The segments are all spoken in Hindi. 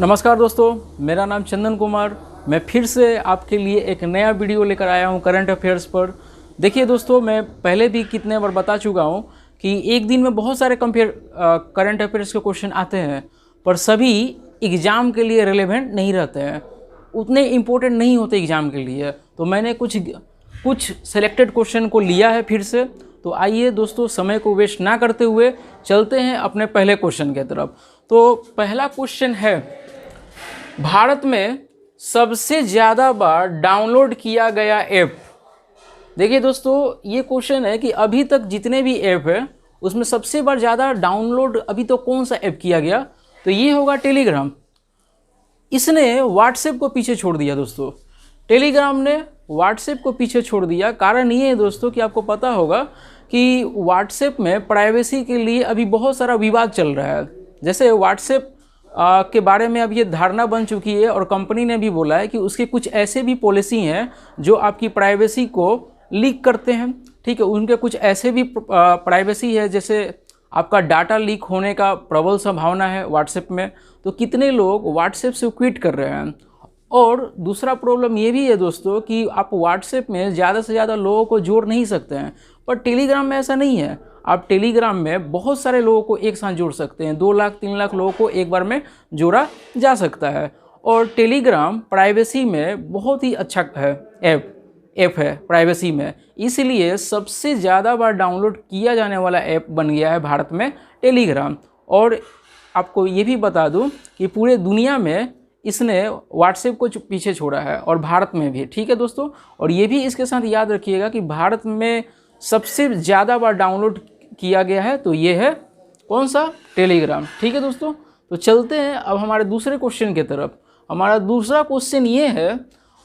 नमस्कार दोस्तों, मेरा नाम चंदन कुमार। मैं फिर से आपके लिए एक नया वीडियो लेकर आया हूं करंट अफेयर्स पर। देखिए दोस्तों, मैं पहले भी कितने बार बता चुका हूं कि एक दिन में बहुत सारे करंट अफेयर्स के क्वेश्चन आते हैं, पर सभी एग्ज़ाम के लिए रिलेवेंट नहीं रहते हैं, उतने इम्पोर्टेंट नहीं होते एग्ज़ाम के लिए। तो मैंने कुछ सेलेक्टेड क्वेश्चन को लिया है फिर से। तो आइए दोस्तों, समय को वेस्ट ना करते हुए चलते हैं अपने पहले क्वेश्चन की तरफ। तो पहला क्वेश्चन है, भारत में सबसे ज़्यादा बार डाउनलोड किया गया ऐप। देखिए दोस्तों, ये क्वेश्चन है कि अभी तक जितने भी ऐप है उसमें सबसे बार ज़्यादा डाउनलोड अभी तो कौन सा ऐप किया गया, तो ये होगा टेलीग्राम। इसने व्हाट्सएप को पीछे छोड़ दिया दोस्तों। टेलीग्राम ने व्हाट्सएप को पीछे छोड़ दिया। कारण ये है दोस्तों कि आपको पता होगा कि व्हाट्सएप में प्राइवेसी के लिए अभी बहुत सारा विवाद चल रहा है। जैसे व्हाट्सएप के बारे में अब ये धारणा बन चुकी है और कंपनी ने भी बोला है कि उसके कुछ ऐसे भी पॉलिसी हैं जो आपकी प्राइवेसी को लीक करते हैं। ठीक है, उनके कुछ ऐसे भी प्राइवेसी है, जैसे आपका डाटा लीक होने का प्रबल संभावना है व्हाट्सएप में। तो कितने लोग व्हाट्सएप से क्विट कर रहे हैं। और दूसरा प्रॉब्लम ये भी है दोस्तों कि आप व्हाट्सएप में ज़्यादा से ज़्यादा लोगों को जोड़ नहीं सकते हैं, पर टेलीग्राम में ऐसा नहीं है। आप टेलीग्राम में बहुत सारे लोगों को एक साथ जोड़ सकते हैं। 2 लाख 3 लाख लोगों को एक बार में जोड़ा जा सकता है। और टेलीग्राम प्राइवेसी में बहुत ही अच्छा है ऐप है प्राइवेसी में, इसलिए सबसे ज़्यादा बार डाउनलोड किया जाने वाला ऐप बन गया है भारत में टेलीग्राम। और आपको ये भी बता दूं कि पूरे दुनिया में इसने व्हाट्सएप को पीछे छोड़ा है और भारत में भी। ठीक है दोस्तों, और ये भी इसके साथ याद रखिएगा कि भारत में सबसे ज़्यादा बार डाउनलोड किया गया है तो ये है कौन सा, टेलीग्राम। ठीक है दोस्तों, तो चलते हैं अब हमारे दूसरे क्वेश्चन की तरफ। हमारा दूसरा क्वेश्चन ये है,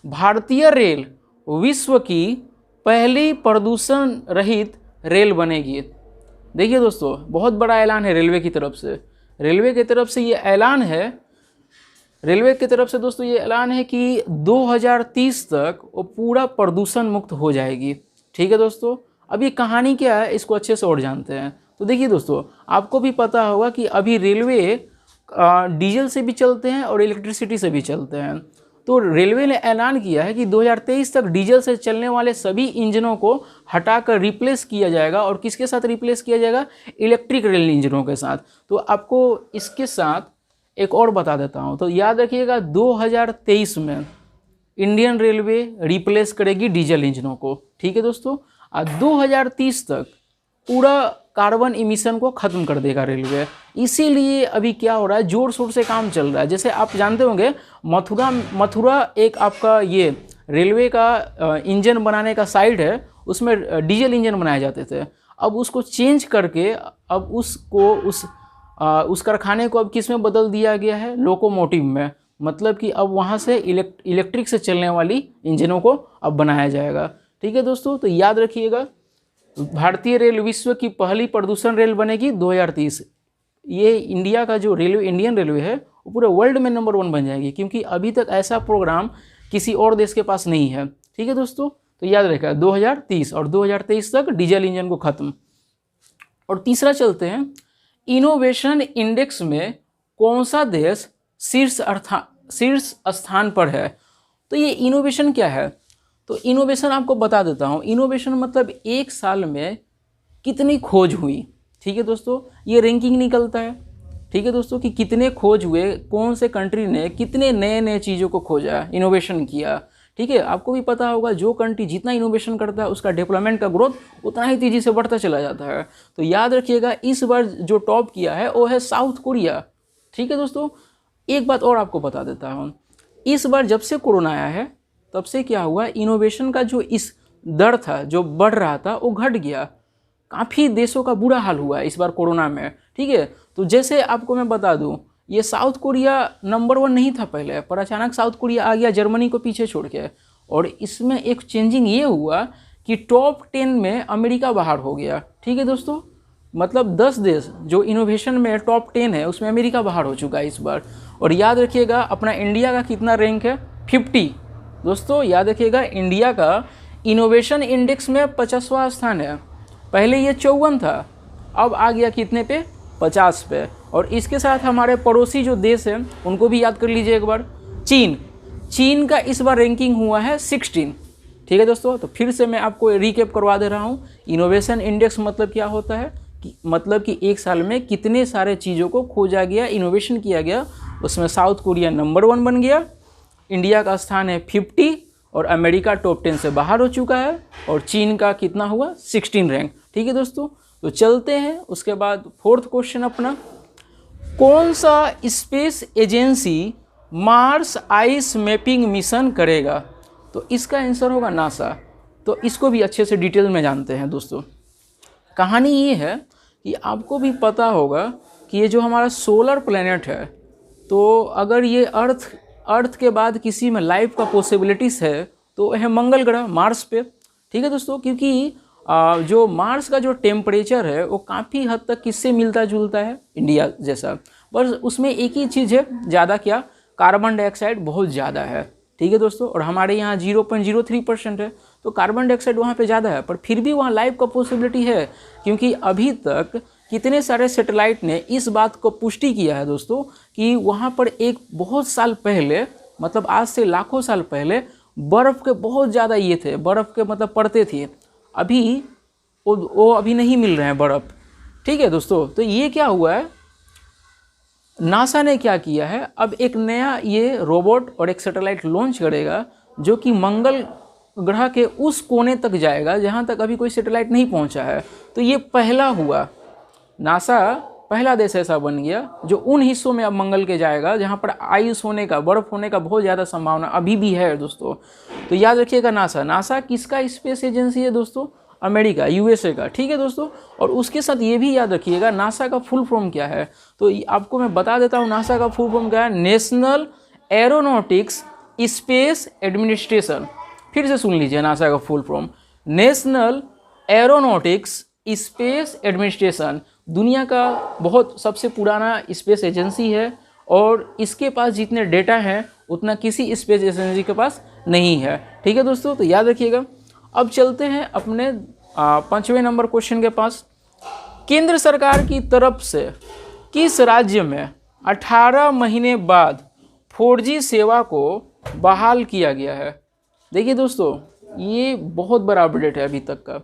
भारतीय रेल विश्व की पहली प्रदूषण रहित रेल बनेगी। देखिए दोस्तों, बहुत बड़ा ऐलान है रेलवे की तरफ से। रेलवे की तरफ से ये ऐलान है कि 2030 तक वो पूरा प्रदूषण मुक्त हो जाएगी। ठीक है दोस्तों, अब ये कहानी क्या है इसको अच्छे से और जानते हैं। तो देखिए दोस्तों, आपको भी पता होगा कि अभी रेलवे डीजल से भी चलते हैं और इलेक्ट्रिसिटी से भी चलते हैं। तो रेलवे ने ऐलान किया है कि 2023 तक डीजल से चलने वाले सभी इंजनों को हटाकर रिप्लेस किया जाएगा। और किसके साथ रिप्लेस किया जाएगा? इलेक्ट्रिक रेल इंजनों के साथ। तो आपको इसके साथ एक और बता देता हूँ, तो याद रखिएगा 2023 में इंडियन रेलवे रिप्लेस करेगी डीजल इंजनों को। ठीक है दोस्तों, और 2030 तक पूरा कार्बन इमिशन को ख़त्म कर देगा रेलवे। इसीलिए अभी क्या हो रहा है, ज़ोर शोर से काम चल रहा है। जैसे आप जानते होंगे मथुरा एक आपका ये रेलवे का इंजन बनाने का साइट है, उसमें डीजल इंजन बनाए जाते थे। अब उसको चेंज करके अब उस कारखाने को अब किस में बदल दिया गया है? लोकोमोटिव में। मतलब कि अब वहाँ से इलेक्ट्रिक से चलने वाली इंजनों को अब बनाया जाएगा। ठीक है दोस्तों, तो याद रखिएगा, भारतीय रेल विश्व की पहली प्रदूषण रेल बनेगी 2030। ये इंडिया का जो इंडियन रेलवे है वो पूरे वर्ल्ड में नंबर 1 बन जाएगी, क्योंकि अभी तक ऐसा प्रोग्राम किसी और देश के पास नहीं है। ठीक है दोस्तों, तो याद रखिएगा 2030 और 2023 तक डीजल इंजन को ख़त्म। और तीसरा चलते हैं, इनोवेशन इंडेक्स में कौन सा देश शीर्ष स्थान पर है? तो ये इनोवेशन क्या है? तो इनोवेशन आपको बता देता हूँ। इनोवेशन मतलब एक साल में कितनी खोज हुई। ठीक है दोस्तों, ये रैंकिंग निकलता है। ठीक है दोस्तों, कि कितने खोज हुए, कौन से कंट्री ने कितने नए नए चीज़ों को खोजा, इनोवेशन किया। ठीक है, आपको भी पता होगा जो कंट्री जितना इनोवेशन करता है उसका डेवलपमेंट का ग्रोथ उतना ही तेज़ी से बढ़ता चला जाता है। तो याद रखिएगा, इस बार जो टॉप किया है वो है साउथ कोरिया। ठीक है दोस्तों, एक बात और आपको बता देता हूँ, इस बार जब से कोरोना आया है तब से क्या हुआ, इनोवेशन का जो इस दर था जो बढ़ रहा था वो घट गया। काफ़ी देशों का बुरा हाल हुआ है इस बार कोरोना में। ठीक है, तो जैसे आपको मैं बता दूं, ये साउथ कोरिया नंबर 1 नहीं था पहले, पर अचानक साउथ कोरिया आ गया जर्मनी को पीछे छोड़ के। और इसमें एक चेंजिंग ये हुआ कि टॉप 10 में अमेरिका बाहर हो गया। ठीक है दोस्तों, मतलब 10 देश जो इनोवेशन में टॉप 10 है उसमें अमेरिका बाहर हो चुका है इस बार। और याद रखिएगा, अपना इंडिया का कितना रैंक है? 50। दोस्तों याद रखिएगा, इंडिया का इनोवेशन इंडेक्स में 50वां स्थान है। पहले ये 54 था, अब आ गया कितने पे? 50 पे। और इसके साथ हमारे पड़ोसी जो देश हैं उनको भी याद कर लीजिए एक बार। चीन का इस बार रैंकिंग हुआ है 16। ठीक है दोस्तों, तो फिर से मैं आपको रिकैप करवा दे रहा हूँ। इनोवेशन इंडेक्स मतलब क्या होता है मतलब कि एक साल में कितने सारे चीज़ों को खोजा गया, इनोवेशन किया गया। उसमें साउथ कोरिया नंबर 1 बन गया, इंडिया का स्थान है 50 और अमेरिका टॉप 10 से बाहर हो चुका है, और चीन का कितना हुआ 16 रैंक। ठीक है दोस्तों, तो चलते हैं उसके बाद 4th क्वेश्चन अपना। कौन सा space agency Mars ice mapping mission करेगा? तो इसका आंसर होगा नासा। तो इसको भी अच्छे से डिटेल में जानते हैं दोस्तों। कहानी ये है कि आपको भी पता होगा कि ये जो हमारा सोलर प्लेनेट है, तो अगर ये अर्थ के बाद किसी में लाइफ का पॉसिबिलिटीज़ है तो है मंगल ग्रह, मार्स पे। ठीक है दोस्तों, क्योंकि जो मार्स का जो टेम्परेचर है वो काफ़ी हद तक किससे मिलता जुलता है, इंडिया जैसा। बस उसमें एक ही चीज़ है ज़्यादा, क्या, कार्बन डाइऑक्साइड बहुत ज़्यादा है। ठीक है दोस्तों, और हमारे यहाँ 0.03% है, तो कार्बन डाइऑक्साइड वहाँ पे ज़्यादा है, पर फिर भी वहाँ लाइफ का पॉसिबिलिटी है। क्योंकि अभी तक कितने सारे सैटेलाइट ने इस बात को पुष्टि किया है दोस्तों कि वहाँ पर एक बहुत साल पहले, मतलब आज से लाखों साल पहले, बर्फ़ के बहुत ज़्यादा ये थे, बर्फ़ के मतलब पड़ते थे। अभी वो अभी नहीं मिल रहे हैं बर्फ़। ठीक है दोस्तों, तो ये क्या हुआ है, नासा ने क्या किया है, अब एक नया ये रोबोट और एक सैटेलाइट लॉन्च करेगा जो कि मंगल ग्रह के उस कोने तक जाएगा जहाँ तक अभी कोई सैटेलाइट नहीं पहुँचा है। तो ये पहला हुआ, नासा पहला देश ऐसा बन गया जो उन हिस्सों में अब मंगल के जाएगा जहाँ पर आइस होने का, बर्फ़ होने का बहुत ज़्यादा संभावना अभी भी है दोस्तों। तो याद रखिएगा, नासा किसका स्पेस एजेंसी है दोस्तों? अमेरिका, यूएसए का। ठीक है दोस्तों, और उसके साथ ये भी याद रखिएगा नासा का फुल फॉर्म क्या है। तो आपको मैं बता देता हूँ नासा का फुल फॉर्म क्या है, नेशनल एरोनॉटिक्स स्पेस एडमिनिस्ट्रेशन। फिर से सुन लीजिए नासा का full form, national aeronautics space administration. दुनिया का बहुत सबसे पुराना स्पेस एजेंसी है, और इसके पास जितने डेटा हैं उतना किसी स्पेस एजेंसी के पास नहीं है। ठीक है दोस्तों, तो याद रखिएगा। अब चलते हैं अपने 5वें नंबर क्वेश्चन के पास। केंद्र सरकार की तरफ से किस राज्य में 18 महीने बाद 4G सेवा को बहाल किया गया है? देखिए दोस्तों, ये बहुत बड़ा अपडेट है अभी तक का।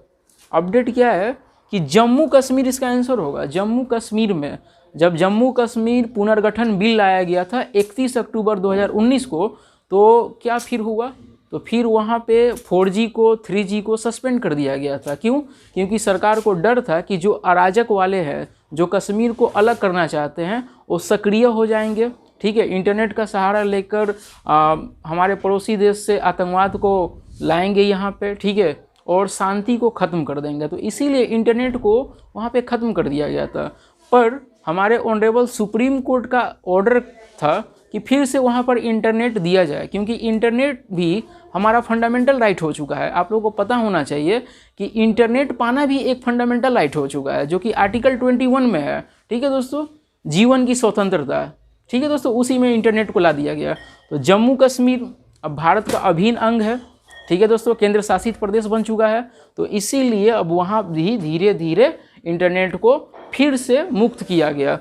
अपडेट क्या है कि जम्मू कश्मीर इसका आंसर होगा। जम्मू कश्मीर में जब जम्मू कश्मीर पुनर्गठन बिल लाया गया था 31 अक्टूबर 2019 को, तो क्या फिर हुआ, तो फिर वहाँ पे 4G को 3G को सस्पेंड कर दिया गया था। क्यों? क्योंकि सरकार को डर था कि जो अराजक वाले हैं, जो कश्मीर को अलग करना चाहते हैं, वो सक्रिय हो जाएंगे। ठीक है, इंटरनेट का सहारा लेकर हमारे पड़ोसी देश से आतंकवाद को लाएंगे यहाँ पे। ठीक है, और शांति को ख़त्म कर देंगे। तो इसीलिए इंटरनेट को वहाँ पे ख़त्म कर दिया गया था। पर हमारे ऑनरेबल सुप्रीम कोर्ट का ऑर्डर था कि फिर से वहाँ पर इंटरनेट दिया जाए, क्योंकि इंटरनेट भी हमारा फंडामेंटल राइट हो चुका है। आप लोगों को पता होना चाहिए कि इंटरनेट पाना भी एक फंडामेंटल राइट हो चुका है, जो कि आर्टिकल 21 में है। ठीक है दोस्तों, जीवन की स्वतंत्रता। ठीक है दोस्तों, उसी में इंटरनेट को ला दिया गया। तो जम्मू कश्मीर अब भारत का अभिन्न अंग है। ठीक है दोस्तों, केंद्र शासित प्रदेश बन चुका है। तो इसीलिए अब वहाँ भी धीरे धीरे इंटरनेट को फिर से मुक्त किया गया।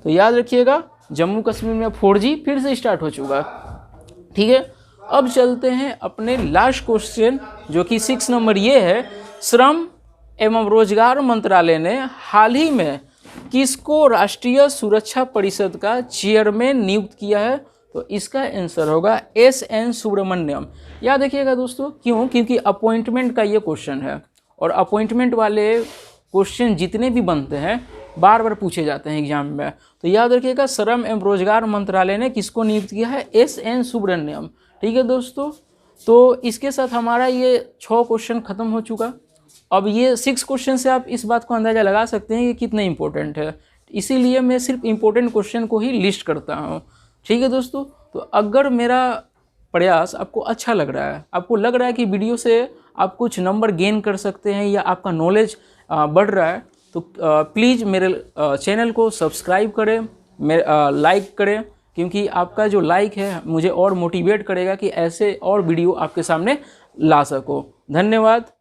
तो याद रखिएगा, जम्मू कश्मीर में 4G फिर से स्टार्ट हो चुका। ठीक है, अब चलते हैं अपने लास्ट क्वेश्चन, जो कि 6 नंबर ये है, श्रम एवं रोजगार मंत्रालय ने हाल ही में किसको राष्ट्रीय सुरक्षा परिषद का चेयरमैन नियुक्त किया है? तो इसका आंसर होगा SN सुब्रमण्यम। याद रखिएगा दोस्तों, क्यों? क्योंकि अपॉइंटमेंट का ये क्वेश्चन है, और अपॉइंटमेंट वाले क्वेश्चन जितने भी बनते हैं बार बार पूछे जाते हैं एग्जाम में। तो याद रखिएगा, श्रम एवं रोजगार मंत्रालय ने किसको नियुक्त किया है? SN सुब्रमण्यम। ठीक है दोस्तों, तो इसके साथ हमारा ये 6 क्वेश्चन खत्म हो चुका। अब ये 6 क्वेश्चन से आप इस बात को अंदाज़ा लगा सकते हैं कि कितने इंपॉर्टेंट है। इसीलिए मैं सिर्फ इंपॉर्टेंट क्वेश्चन को ही लिस्ट करता हूँ। ठीक है दोस्तों, तो अगर मेरा प्रयास आपको अच्छा लग रहा है, आपको लग रहा है कि वीडियो से आप कुछ नंबर गेन कर सकते हैं या आपका नॉलेज बढ़ रहा है, तो प्लीज़ मेरे चैनल को सब्सक्राइब करें, लाइक करें, क्योंकि आपका जो लाइक है मुझे और मोटिवेट करेगा कि ऐसे और वीडियो आपके सामने ला सको। धन्यवाद।